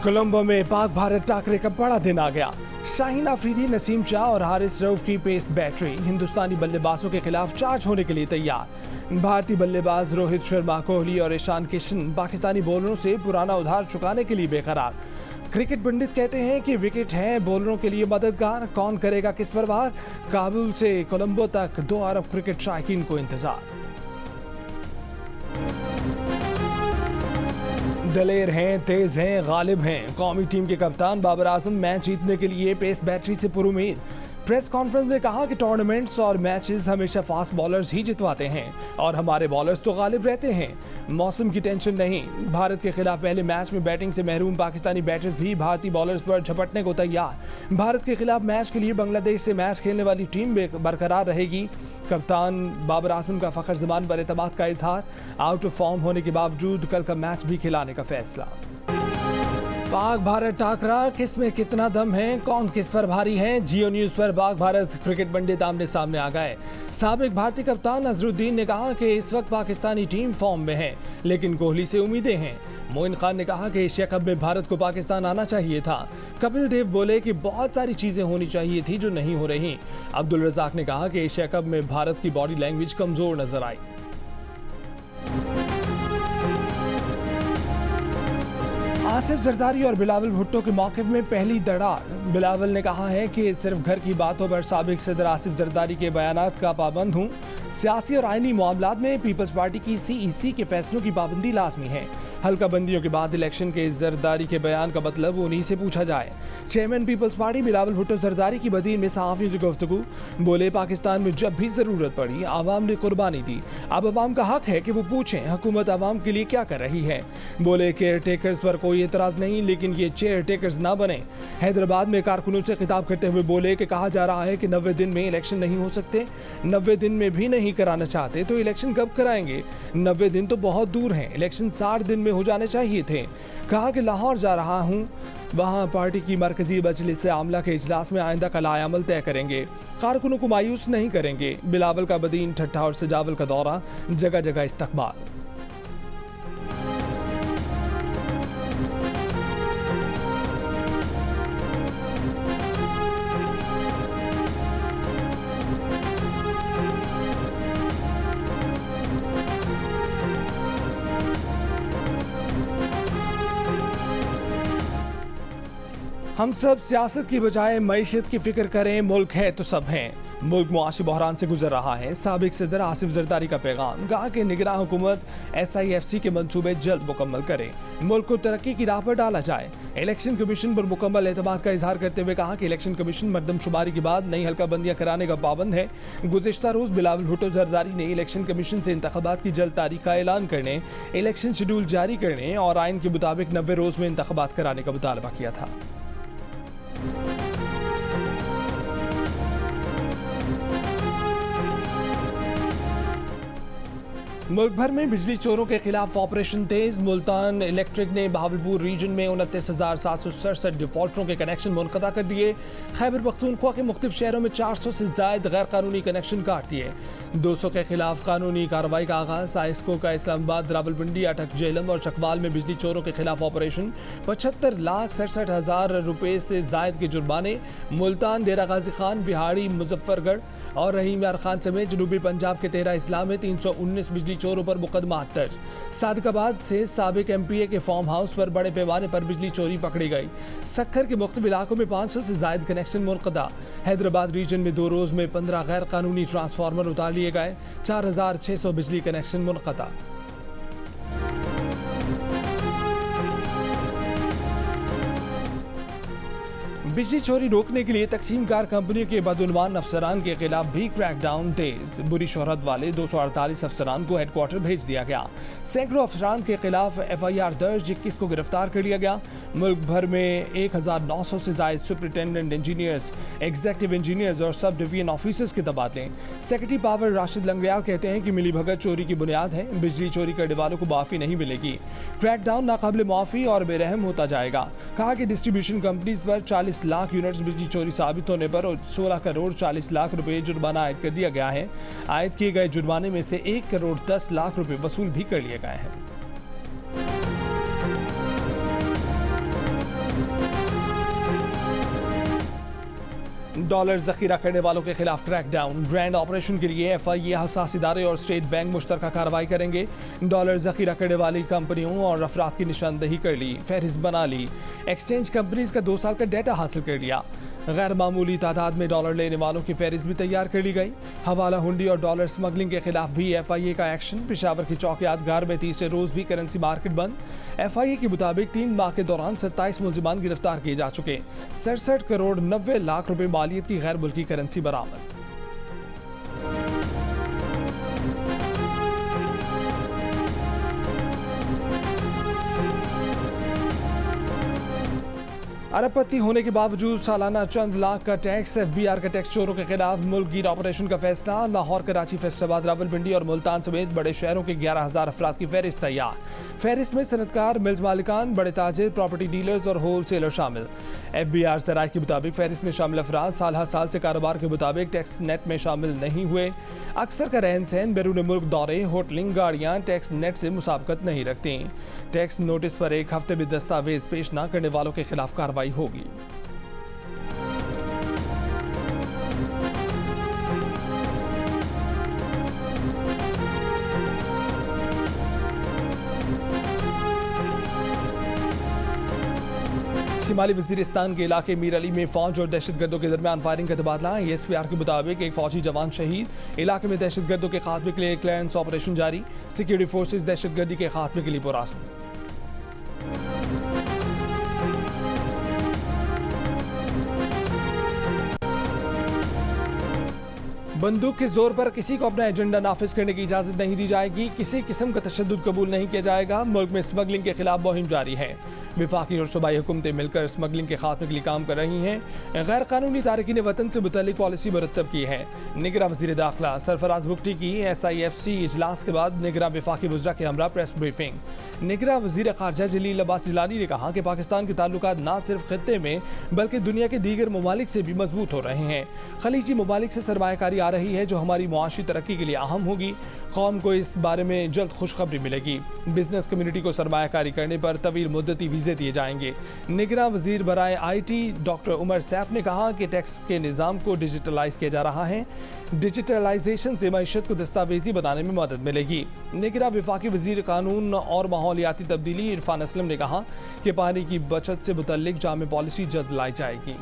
कोलंबो में पाक भारत टाकरे का बड़ा दिन आ गया। शाहीन अफरीदी, नसीम शाह और हारिस रऊफ की पेस बैटरी हिंदुस्तानी बल्लेबाजों के खिलाफ चार्ज होने के लिए तैयार। भारतीय बल्लेबाज रोहित शर्मा, कोहली और ईशान किशन पाकिस्तानी बॉलरों से पुराना उधार चुकाने के लिए बेकरार। क्रिकेट पंडित कहते हैं कि विकेट है बॉलरों के लिए मददगार, कौन करेगा किस पर वार। काबुल से कोलंबो तक 2 अरब क्रिकेट शायकीन को इंतजार। दलेर हैं, तेज हैं, गालिब हैं। कौमी टीम के कप्तान बाबर आजम मैच जीतने के लिए पेस बैटरी से पुरुमीद। प्रेस कॉन्फ्रेंस में कहा कि टूर्नामेंट्स और मैचेस हमेशा फास्ट बॉलर्स ही जितवाते हैं और हमारे बॉलर्स तो गालिब रहते हैं। मौसम की टेंशन नहीं। भारत के खिलाफ पहले मैच में बैटिंग से महरूम पाकिस्तानी बैटर्स भी भारतीय बॉलर्स पर झपटने को तैयार। भारत के खिलाफ मैच के लिए बांग्लादेश से मैच खेलने वाली टीम बरकरार रहेगी। कप्तान बाबर आजम का फखर जमान पर एतमाद का इजहार। आउट ऑफ फॉर्म होने के बावजूद कल का मैच भी खिलाने का फैसला। पाक भारत टाकरा, किस में कितना दम है, कौन किस पर भारी है। जियो न्यूज पर पाक भारत क्रिकेट पंडित आमने सामने आ गए। साबिक भारतीय कप्तान अजहरुद्दीन ने कहा कि इस वक्त पाकिस्तानी टीम फॉर्म में है, लेकिन कोहली से उम्मीदें हैं। मोइन खान ने कहा कि एशिया कप में भारत को पाकिस्तान आना चाहिए था। कपिल देव बोले कि बहुत सारी चीजें होनी चाहिए थी जो नहीं हो रही। अब्दुल रजाक ने कहा कि एशिया कप में भारत की बॉडी लैंग्वेज कमजोर नजर आई। आसिफ जरदारी और बिलावल भुट्टो के मौक़िफ़ में पहली दरार। बिलावल ने कहा है कि सिर्फ घर की बातों पर साबिक सदर आसिफ जरदारी के बयानात का पाबंद हूँ। सियासी और आईनी मामलात में पीपल्स पार्टी की CEC के फैसलों की पाबंदी लाजमी है। हल्का बंदियों के बाद इलेक्शन के जरदारी के बयान का मतलब उन्हीं से पूछा जाए। चेयरमैन पीपल्स पार्टी बिलावल भुट्टो जरदारी की बदीन में सहाफ़ियों से गुफ्तगू। बोले पाकिस्तान में जब भी ज़रूरत पड़ी आवाम ने कुर्बानी दी, अब आवाम का हक है कि वो पूछें हुकूमत आवाम के लिए क्या कर रही है। बोले केयर टेकर्स पर कोई एतराज़ नहीं, लेकिन ये चेयर टेकर्स ना बने। हैदराबाद में कारकुनों से खिताब करते हुए बोले कि कहा जा रहा है कि 90 दिन में इलेक्शन नहीं हो सकते। 90 दिन में भी नहीं कराना चाहते तो इलेक्शन कब कराएंगे। 90 दिन तो बहुत दूर हैं, इलेक्शन 60 दिन में हो जाने चाहिए थे। कहा कि लाहौर जा रहा हूँ, वहाँ पार्टी की मरकजी मजलिस आमला के इजलास में आइंदा का लाएअमल तय करेंगे। कारकुनों को मायूस नहीं करेंगे। बिलावल का बदीन, ठट्ठा और सजावल का दौरा, जगह जगह इस्तकबाल। हम सब सियासत की बजाय मईशत की फिक्र करें, मुल्क है तो सब हैं। मुल्क मुआशी बहरान से गुजर रहा है। साबिक सदर आसिफ जरदारी का पैगाम। कहा कि निगरान हुकूमत SIFC के मंसूबे जल्द मुकम्मल करे, मुल्क को तरक्की की राह पर डाला जाए। इलेक्शन कमीशन पर मुकम्मल एतमाद का इजहार करते हुए कहा कि इलेक्शन कमीशन मरदमशुमारी के बाद नई हल्का बंदियां कराने का पाबंद है। गुज़िश्ता रोज बिलावल भुट्टो जरदारी ने इलेक्शन कमीशन से इंतखाबात की जल्द तारीख का ऐलान करने, इलेक्शन शेड्यूल जारी करने और आइन के मुताबिक 90 रोज में इंतखाबात कराने का मुतालबा किया था। मुल्क भर में बिजली चोरों के खिलाफ ऑपरेशन तेज। मुल्तान इलेक्ट्रिक ने बहावलपुर रीजन में 29,767 डिफॉल्टरों के कनेक्शन मुनक़ता कर दिए। खैबर पख्तूनख्वा के मुख्तलिफ शहरों में 400 से ज़ायद गैर कानूनी कनेक्शन काट दिए। 200 के खिलाफ कानूनी कार्रवाई का आगाज। आइस्को का इस्लामाबाद, रावलपिंडी, अटक, जेहलम और चकवाल में बिजली चोरों के खिलाफ ऑपरेशन। 75,67,000 रुपये से जायद के जुर्माने। मुल्तान, डेरा गाजी खान, बिहाड़ी, मुजफ्फरगढ़ और रहीम यार खान समेत जनूबी पंजाब के 13 अजला में 319 बिजली चोरों पर मुकदमा दर्ज। सादिकाबाद से साबिक MPA के फार्म हाउस पर बड़े पैमाने पर बिजली चोरी पकड़ी गई। सक्खर के मुख्तलिफ इलाकों में 500 से जायद कनेक्शन मुनक़दा। हैदराबाद रीजन में 2 रोज़ में 15 गैर कानूनी ट्रांसफार्मर उतार लिए गए। 4,600 बिजली कनेक्शन मुनक़ता। बिजली चोरी रोकने के लिए तकसीमकार कंपनियों के बदउनवान अफसरान के खिलाफ भी क्रैकडाउन तेज। बुरी शोहरत वाले 248 अफसरान को हेडक्वार्टर भेज दिया गया। सैकड़ों अफसरान के खिलाफ FIR दर्ज, 21 को गिरफ्तार कर लिया गया। मुल्क भर में 1,900 से जायद सुपरिटेंडेंट इंजीनियर्स, एग्जीक्यूटिव इंजीनियर्स और सब डिवीजन ऑफिसर्स के तबादले। सेक्रेटरी पावर राशिद लंगरियाल कहते हैं कि मिली भगत चोरी की बुनियाद है। बिजली चोरी करने वालों को माफ़ी नहीं मिलेगी। क्रैकडाउन नाकाबिल माफ़ी और बेरहम होता जाएगा। कहा कि डिस्ट्रीब्यूशन कंपनीज पर 40 लाख यूनिट्स बिजली चोरी साबित होने पर 16 करोड़ 40 लाख रुपए जुर्माना आयद कर दिया गया है। आयद किए गए जुर्माने में से 1 करोड़ 10 लाख रुपए वसूल भी कर लिए गए हैं। डॉलर जखीरा करने वालों के खिलाफ क्रैकडाउन। ग्रैंड ऑपरेशन के लिए एफआईए, हसास इदारे और स्टेट बैंक मुश्तरका कार्रवाई करेंगे। डॉलर जखीरा करने वाली कंपनियों और अफराद की निशानदेही कर ली, फहरिस्त बना ली। एक्सचेंज कंपनीज का 2 साल का डाटा हासिल कर लिया। गैर मामूली तादाद में डॉलर लेने वालों की फहरिस्त भी तैयार कर ली गई। हवाला हुंडी और डॉलर स्मगलिंग के खिलाफ भी एफआईए का एक्शन। पेशावर की चौकियातगार में तीसरे रोज भी करेंसी मार्केट बंद। एफआईए के मुताबिक 3 माह के दौरान 27 मुलजिमान गिरफ्तार किए जा चुके। 67 करोड़ 90 लाख रुपए मालियत की गैर मुल्की करेंसी बरामद। अरबपति होने के बावजूद सालाना चंद लाख का टैक्स। एफबीआर का टैक्स चोरों के खिलाफ मुल्कगीर ऑपरेशन का फैसला। लाहौर, कराची, फैसलाबाद, रावलपिंडी और मुल्तान समेत बड़े शहरों के 11,000 अफराद की फहरिस्त तैयार। फहरिस्त में सनतकार, मिल्स मालिकान, बड़े ताजिर, प्रॉपर्टी डीलर्स और होल सेलर शामिल। एफबीआर से राय के मुताबिक फहरिस्त में शामिल अफराद साल साल से कारोबार के मुताबिक टैक्स नेट में शामिल नहीं हुए। अक्सर का रहन सहन, बैरून मुल्क दौरे, होटलिंग, गाड़ियाँ टैक्स नेट से मुसाबकत नहीं रखती। टैक्स नोटिस पर 1 हफ्ते में दस्तावेज पेश न करने वालों के खिलाफ कार्रवाई होगी। शिमाली वजीरिस्तान के इलाके मीर अली में फौज और दहशतगर्दों के दरमियान फायरिंग का तबादला। एसपीआर के मुताबिक एक फौजी जवान शहीद। इलाके में दहशतगर्दों के खात्मे के लिए क्लियरेंस ऑपरेशन जारी। सिक्योरिटी फोर्सेज दहशतगर्दी के खात्मे के लिए पुरअज़्म। बंदूक के जोर पर किसी को अपना एजेंडा नाफिज करने की इजाजत नहीं दी जाएगी। किसी किस्म का तशद्दुद कबूल नहीं किया जाएगा। मुल्क में स्मगलिंग के खिलाफ मुहिम जारी है। विफाकी और सूबाई हुकूमतें मिलकर स्मगलिंग के खात्मे के लिए काम कर रही हैं। गैर कानूनी तारकीन वतन से मुतल्लिक पॉलिसी मुरतब की है। निगरान वज़ीर दाखिला सरफराज बुगटी की SIFC इजलास के बाद निगरान विफाकी वज़रा के हमरा प्रेस ब्रीफिंग। निगरान वज़ीर ख़ारजा जलील अब्बास जिलानी ने कहा कि पाकिस्तान के ताल्लुकात न सिर्फ खित्ते में बल्कि दुनिया के दीगर ममालिक से भी मजबूत हो रहे हैं। खलीजी ममालिक से सरमायाकारी आ रही है जो हमारी मुआशी तरक्की के लिए अहम होगी। कौम को इस बारे में जल्द खुशखबरी मिलेगी। बिजनेस कम्युनिटी को सरमायाकारी करने पर तवील मुद्दती वीज़े दिए जाएंगे। निगरान वज़ीर बराए IT डॉक्टर उमर सैफ ने कहा कि टैक्स के निज़ाम को डिजिटलाइज किया जा रहा है। डिजिटलाइजेशन से मईशत को दस्तावेजी बनाने में मदद मिलेगी। निगरान विफाकी वज़ीर कानून और माहौलियाती तब्दीली इरफान असलम ने कहा कि पानी की बचत से मुतल्लिक जामे पॉलिसी जल्द लाई जाएगी।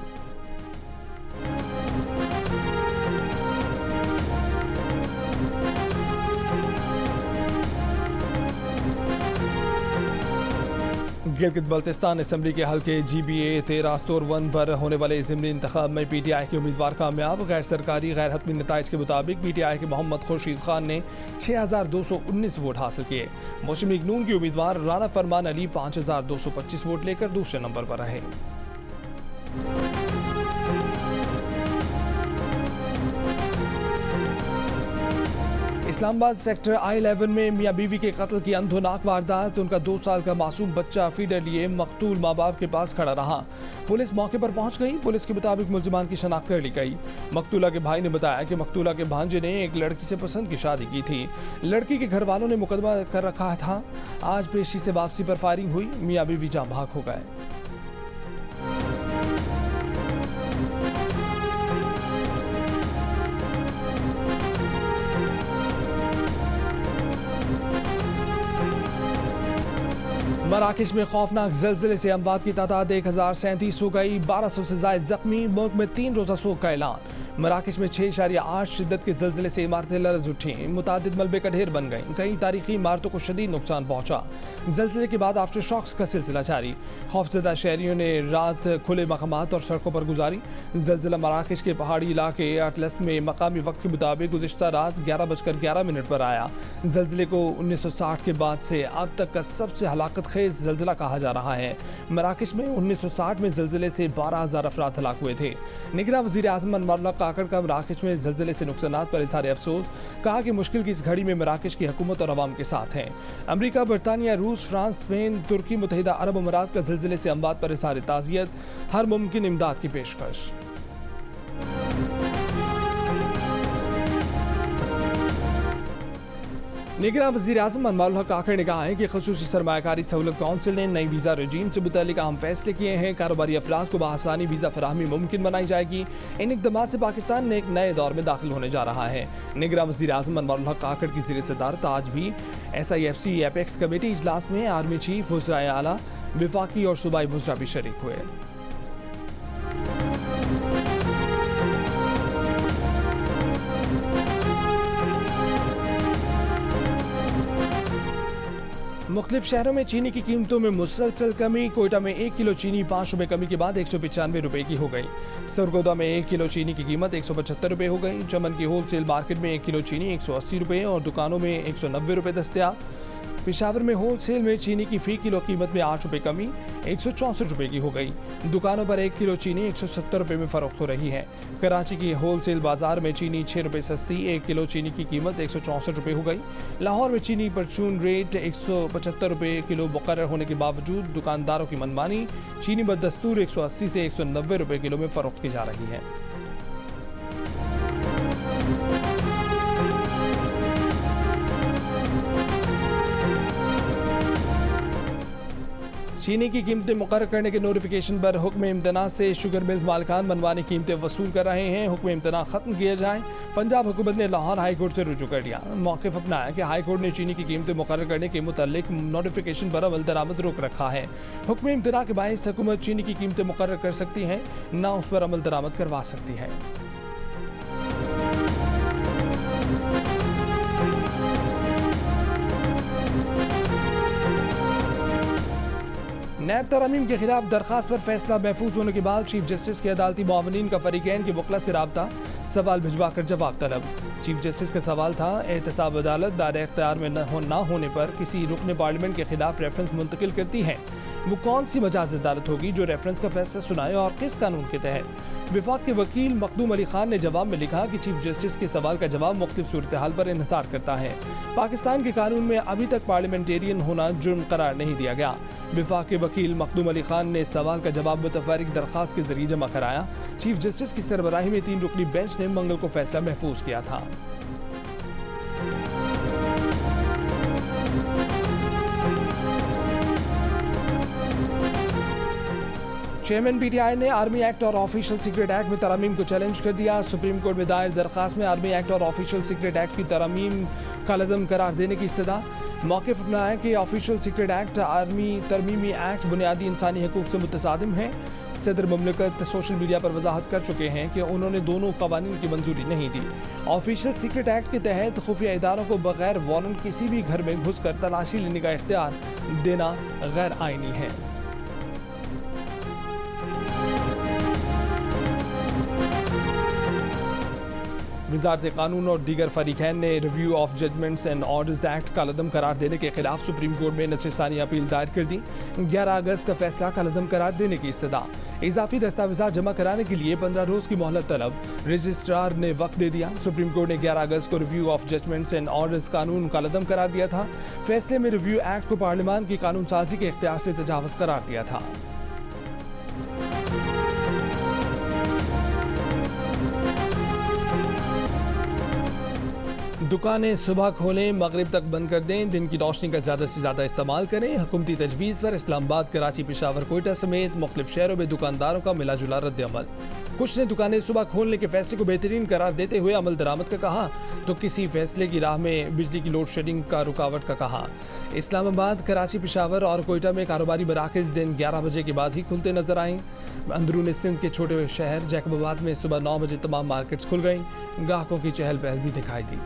गिलगित बल्तिस्तान असम्बली के हल्के GBA 13 स्टोर 1 पर होने वाले ज़िमनी इंतखाब में PTI के उम्मीदवार कामयाब। गैर सरकारी गैर हतमी नताइज के मुताबिक PTI के मोहम्मद खुर्शीद खान ने 6219 वोट हासिल किए। मुस्लिम लीग नून के उम्मीदवार राना फरमान अली 5225 वोट लेकर दूसरे नंबर पर रहे। इस्लामाबाद सेक्टर I11 में मियाँ बीवी के कत्ल की अंधोनाक वारदात। उनका 2 साल का मासूम बच्चा फीडर लिए मकतूल माँ बाप के पास खड़ा रहा। पुलिस मौके पर पहुंच गई। पुलिस के मुताबिक मुलजिमान की शनाख्त कर ली गई। मकतूला के भाई ने बताया कि मकतूला के भांजे ने एक लड़की से पसंद की शादी की थी। लड़की के घर वालों ने मुकदमा कर रखा था। आज पेशी से वापसी पर फायरिंग हुई। मियाँ बीवी जाँ भाग हो गए। मराकश में खौफनाक ज़लज़ले से अमवात की तादाद 1037 हो गई। 1200 से ज़ायद जख्मी। मुल्क में 3 रोज़ा सोग का ऐलान। मराकश में 6.8 शिद्दत के ज़लज़ले से इमारतें लरज़ उठी। मुतादिद मलबे का ढेर बन गई। कई तारीखी इमारतों को शदीद नुकसान पहुंचा। ज़लज़ले के बाद आफ्टर शॉक्स का सिलसिला जारी। खौफजदा शहरियों ने रात खुले मकामात और सड़कों पर गुजारी। ज़लज़ला मराकश के पहाड़ी इलाके अटलस में मकामी वक्त के मुताबिक गुज़िश्ता रात 11:11 पर आया। ज़लज़ले को 1960 के बाद से अब तक का सबसे हलाकत खेज ज़लज़ला कहा जा रहा है। मराकश में 1960 में ज़लज़ले से 12,000 अफराद हलाक हुए थे। निगरान वज़ीर आज़म अनवरुल्लाह काकड़ का मराकश में ज़लज़ले से नुकसानात पर इज़हार अफसोस। कहा कि मुश्किल की इस घड़ी में मराकश की हुकूमत और अवाम के साथ हैं। अमरीका, बरतानिया, रूस, फ्रांस, स्पेन, तुर्की, मुत्तहिदा अरब अमारात का ज़लज़ले से अमवात पर इज़हार ताज़ियत। हर मुमकिन इमदाद की पेशकश। निगरान वज़ीर-ए-आज़म मनवारुल हक काकड़ ने कहा है कि ख़ुसूसी सरमायाकारी सहूलत काउंसिल ने नई वीज़ा रजीम से मुतल्लिक अहम फैसले किए हैं। कारोबारी अफराद को बआसानी वीज़ा फराहमी मुमकिन बनाई जाएगी। इन इक़दामात से पाकिस्तान ने एक नए दौर में दाखिल होने जा रहा है। निगरान वज़ीर-ए-आज़म मनवारुल हक काकड़ की ज़ेर सदारत आज भी SIFC एपेक्स कमेटी इजलास में आर्मी चीफ, वज़राए आला, वफाकी और सूबाई वज़रा भी शरीक हुए। मुख्तलिफ शहरों में चीनी की कीमतों में मुसलसल कमी। कोयटा में 1 किलो चीनी 5 रुपये कमी के बाद 195 रुपये की हो गई। सरगोदा में 1 किलो चीनी की कीमत 175 रुपये हो गई। चमन की होल सेल मार्केट में 1 किलो चीनी 180 रुपये और दुकानों में 190 रुपये दस्तयाब। पेशावर में होल सेल में चीनी की फ़ी किलो कीमत में 8 रुपये कमी 164 रुपये की हो गई। दुकानों पर 1 किलो चीनी 170 रुपये में फ़रोख्त हो रही है। कराची की होल सेल बाजार में चीनी 6 रुपये सस्ती 1 किलो चीनी की कीमत 164 रुपये हो गई। लाहौर में चीनी परचून रेट 175 रुपये किलो मुकर्रर होने के बावजूद दुकानदारों की मनमानी चीनी बदस्तूर 180 से 190 रुपये किलो में फ़रोख्त की जा रही है। चीनी की कीमतें मुकर्रर करने के नोटिफिकेशन पर हुक्म इम्तना से शुगर मिल्स मालिकान मनमानी कीमतें वसूल कर रहे हैं। हुक्म इम्तना खत्म किया जाए। पंजाब हुकूमत ने लाहौर हाई कोर्ट से रुजू कर लिया। मौक़िफ़ अपनाया कि हाई कोर्ट ने चीनी की कीमतें मुकर्रर करने के मुतालिक नोटिफिकेशन पर अमल दरामद रोक रखा है। हुक्म इम्तना के बायस हुकूमत चीनी की कीमतें मुकर्रर कर सकती है, ना उस पर अमल दरामद करवा सकती है। नैब तरमीम के खिलाफ दरखास्त पर फैसला महफूज होने के बाद चीफ जस्टिस के अदालती मुआवनीन का फरीकैन के वकला से राब्ता, सवाल भिजवा कर जवाब तलब। चीफ जस्टिस का सवाल था, एहतसाब अदालत दायरे इख्तियार में न होने पर किसी रुकन पार्लियामेंट के खिलाफ रेफरेंस मुंतकिल करती है, वो कौन सी मजाज अदालत होगी जो रेफरेंस का फैसला सुनाए और किस कानून के तहत। विफाक के वकील मखदूम अली खान ने जवाब में लिखा कि चीफ जस्टिस के सवाल का जवाब मुख्तलिफ सूरत हाल पर इन्हिसार करता है। पाकिस्तान के कानून में अभी तक पार्लियामेंटेरियन होना जुर्म करार नहीं दिया गया। विफाक के वकील मखदूम अली खान ने सवाल का जवाब मुतफर्रिक दरखास्त के जरिए जमा कराया। चीफ जस्टिस की सरबराही में 3 रुकनी बेंच ने मंगल को फैसला महफूज किया था। चेयरमैन PTI ने आर्मी एक्ट और ऑफिशियल सीक्रेट एक्ट में तरमीम को चैलेंज कर दिया। सुप्रीम कोर्ट में दायर दरखास्त में आर्मी एक्ट और ऑफिशियल सीक्रेट एक्ट की तरमीम कलअदम करार देने की इस्तदा। मौक़िफ़ अपना है कि ऑफिशियल सीक्रेट एक्ट आर्मी तरमीमी एक्ट बुनियादी इंसानी हकूक़ से मुतसादिम है। सदर मुमलिकत सोशल मीडिया पर वजाहत कर चुके हैं कि उन्होंने दोनों क़वानीन की मंजूरी नहीं दी। ऑफिशियल सीक्रेट एक्ट के तहत खुफिया इदारों को बगैर वारंट किसी भी घर में घुस कर तलाशी लेने का इख्तियार देना गैर आइनी है। वज़ारत कानून और दीगर फरीकैन ने review of judgments and orders act कलअदम करार देने के खिलाफ सुप्रीम कोर्ट में नज़रसानी अपील दायर कर दी। 11 अगस्त का फैसला कलअदम करार देने की इस्तदा। इजाफी दस्तावेज़ात जमा कराने के लिए 15 रोज़ की मोहलत तलब। रजिस्ट्रार ने वक्त दे दिया। सुप्रीम कोर्ट ने 11 अगस्त को review of judgments and orders कानून कलअदम करार दिया था। फैसले में रिव्यू एक्ट को पार्लियामान की कानून साजी के इख्तियार से तजावुज़ करार दिया था। दुकानें सुबह खोलें, मगरिब तक बंद कर दें, दिन की रोशनी का ज़्यादा से ज़्यादा इस्तेमाल करें। हुकूमती तजवीज़ पर इस्लामाबाद, कराची, पेशावर, कोयटा समेत मुख्तलिफ शहरों में दुकानदारों का मिला जुला रद्द अमल। कुछ ने दुकानें सुबह खोलने के फैसले को बेहतरीन करार देते हुए अमल दरामद का कहा, तो किसी फैसले की राह में बिजली की लोड शेडिंग का रुकावट का कहा। इस्लामाबाद, कराची, पेशावर और कोयटा में कारोबारी मराकज़ दिन 11 बजे के बाद ही खुलते नजर आए। अंदरून सिंध के छोटे शहर जैकबाबाद में सुबह 9 बजे तमाम मार्केट्स खुल गईं। ग्राहकों की चहल पहल भी दिखाई दी।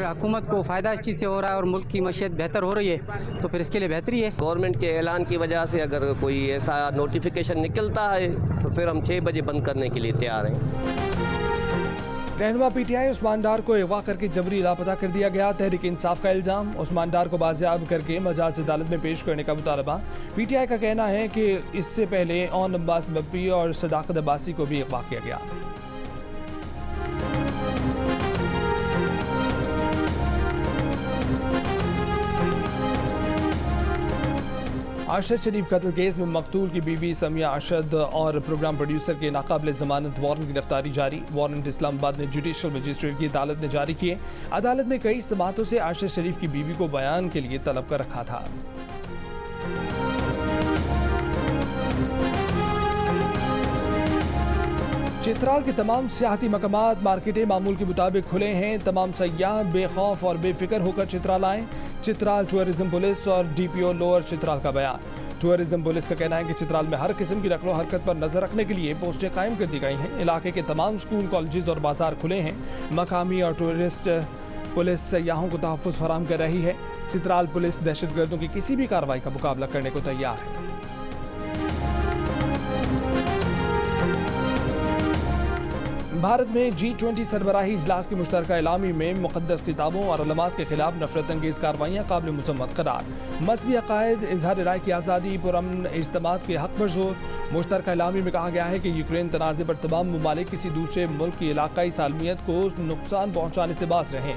हुकूमत को फ़ायदा इस चीज़ से हो रहा है और मुल्क की मईशत बेहतर हो रही है, तो फिर इसके लिए बेहतरी है। गवर्नमेंट के ऐलान की वजह से अगर कोई ऐसा नोटिफिकेशन निकलता है तो फिर हम 6 बजे बंद करने के लिए तैयार हैं। रहनुमा PTI उस्मान डार को अगवा करके जबरी लापता कर दिया गया। तहरीक इंसाफ का इल्ज़ाम, उस्मान डार को बाजियाब करके मजाज अदालत में पेश करने का मुतालबा। PTI का कहना है कि इससे पहले ऑन अब्बास बप्पी और सदाकत अब्बासी को भी अगवा किया गया। अरशद शरीफ कत्ल केस में मकतूल की बीवी समिया अरशद और प्रोग्राम प्रोड्यूसर के नाकाबिल जमानत वारंट की गिरफ्तारी जारी। वारंट इस्लामाबाद में जुडिशल मजिस्ट्रेट की अदालत ने जारी किए। अदालत ने कई समातों से अरशद शरीफ की बीवी को बयान के लिए तलब कर रखा था। चित्राल के तमाम सियाहती मकामात मार्केटें मामूल के मुताबिक खुले हैं। तमाम सयाह बेखौफ और बेफिक्र होकर चित्राल आएँ। चित्राल टूरिज्म पुलिस और डीपीओ लोअर चित्राल का बयान। टूरिज्म पुलिस का कहना है कि चित्राल में हर किस्म की नकलो हरकत पर नजर रखने के लिए पोस्टें कायम कर दी गई हैं। इलाके के तमाम स्कूल, कॉलेजेस और बाजार खुले हैं। मकामी और टूरिस्ट पुलिस सयाहों को तहफ़्फ़ुज़ फराहम कर रही है। चित्राल पुलिस दहशतगर्दों की किसी भी कार्रवाई का मुकाबला करने को तैयार है। भारत में G20 सरबराही इजलास की मुश्तरका एलामी में मुक़द्दस किताबों और अलमात के खिलाफ नफरत अंगेज़ कार्रवाइयाँ काबिल मुज़म्मत करार। मज़हबी अक़ायद, इज़हार राय की आज़ादी, पुरअमन इज्तिमात के हक़ पर जोर। मुश्तरका एलामी में कहा गया है कि यूक्रेन तनाज़े पर तमाम ममालिक किसी दूसरे मुल्क की इलाक़ाई सालमियत को नुकसान पहुँचाने से बाज़ रहें।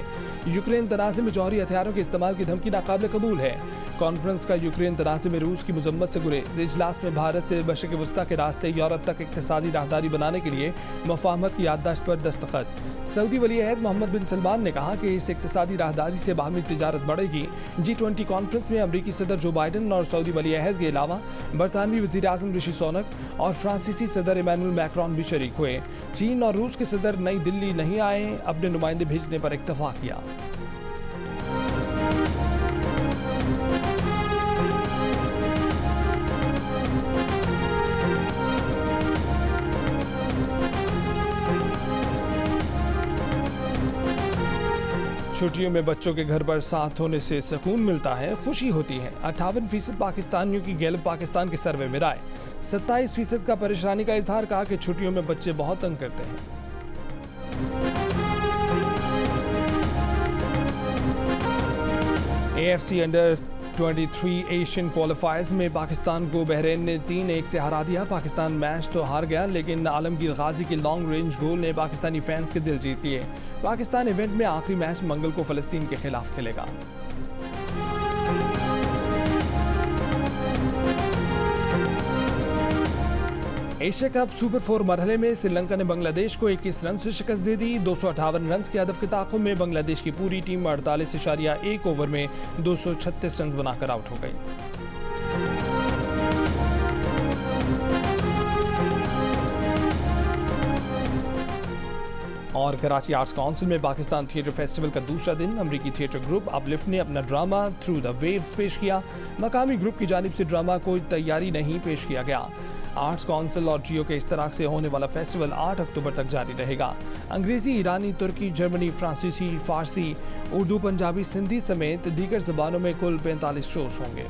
यूक्रेन तनाज़े में जौहरी हथियारों के इस्तेमाल की धमकी नाकाबिल कबूल है। कॉन्फ्रेंस का यूक्रेन तनाज़े में रूस की मजम्मत से गुरेज। इजलास में भारत से मशरिक़ वस्ता के रास्ते यूरोप तक इक़्तिसादी राहदारी बनाने के लिए मुफ़ाहमत की याददाश्त पर दस्तखत। सऊदी वली अहद मोहम्मद बिन सलमान ने कहा कि इस इक़्तिसादी राहदारी से बाहमी तिजारत बढ़ेगी। G20 कॉन्फ्रेंस में अमरीकी सदर जो बाइडन और सऊदी वली अहद के अलावा बरतानवी वज़ीर आज़म ऋषि सुनक और फ्रांसीसी सदर इमैनुअल मैक्रोन भी शरीक हुए। चीन और रूस के सदर नई दिल्ली नहीं आए, अपने नुमाइंदे भेजने पर इत्तफ़ाक़ किया। छुट्टियों में बच्चों के घर पर साथ होने से सुकून मिलता है, खुशी होती है। 58% पाकिस्तानियों की गैलप पाकिस्तान के सर्वे में राय। 27% का परेशानी का इजहार, कहा कि छुट्टियों में बच्चे बहुत तंग करते हैं। AFC अंडर 23 एशियन क्वालिफायर्स में पाकिस्तान को बहरीन ने 3-1 से हरा दिया। पाकिस्तान मैच तो हार गया, लेकिन आलमगीर गाजी के लॉन्ग रेंज गोल ने पाकिस्तानी फैंस के दिल जीत लिए। पाकिस्तान इवेंट में आखिरी मैच मंगल को फ़लस्तीन के खिलाफ खेलेगा। एशिया कप सुपर 4 मरहले में श्रीलंका ने बांग्लादेश को 21 रन से शिकस्त दे दी। 258 रन के हदफ के ताक़ुब में बांग्लादेश की पूरी टीम 48.1 ओवर में 236 रन बनाकर आउट हो गई। और कराची आर्ट्स काउंसिल में पाकिस्तान थिएटर फेस्टिवल का दूसरा दिन अमरीकी थिएटर ग्रुप अपलिफ्ट ने अपना ड्रामा थ्रू द वेव्स पेश किया। मकामी ग्रुप की जानिब से ड्रामा कोई तैयारी नहीं पेश किया गया। आर्ट्स काउंसिल और जियो के इश्तराक से होने वाला फेस्टिवल 8 अक्टूबर तक जारी रहेगा। अंग्रेजी, ईरानी, तुर्की, जर्मनी, फ्रांसीसी, फारसी, उर्दू, पंजाबी, सिंधी समेत दीगर ज़बानों में कुल 45 शोज होंगे।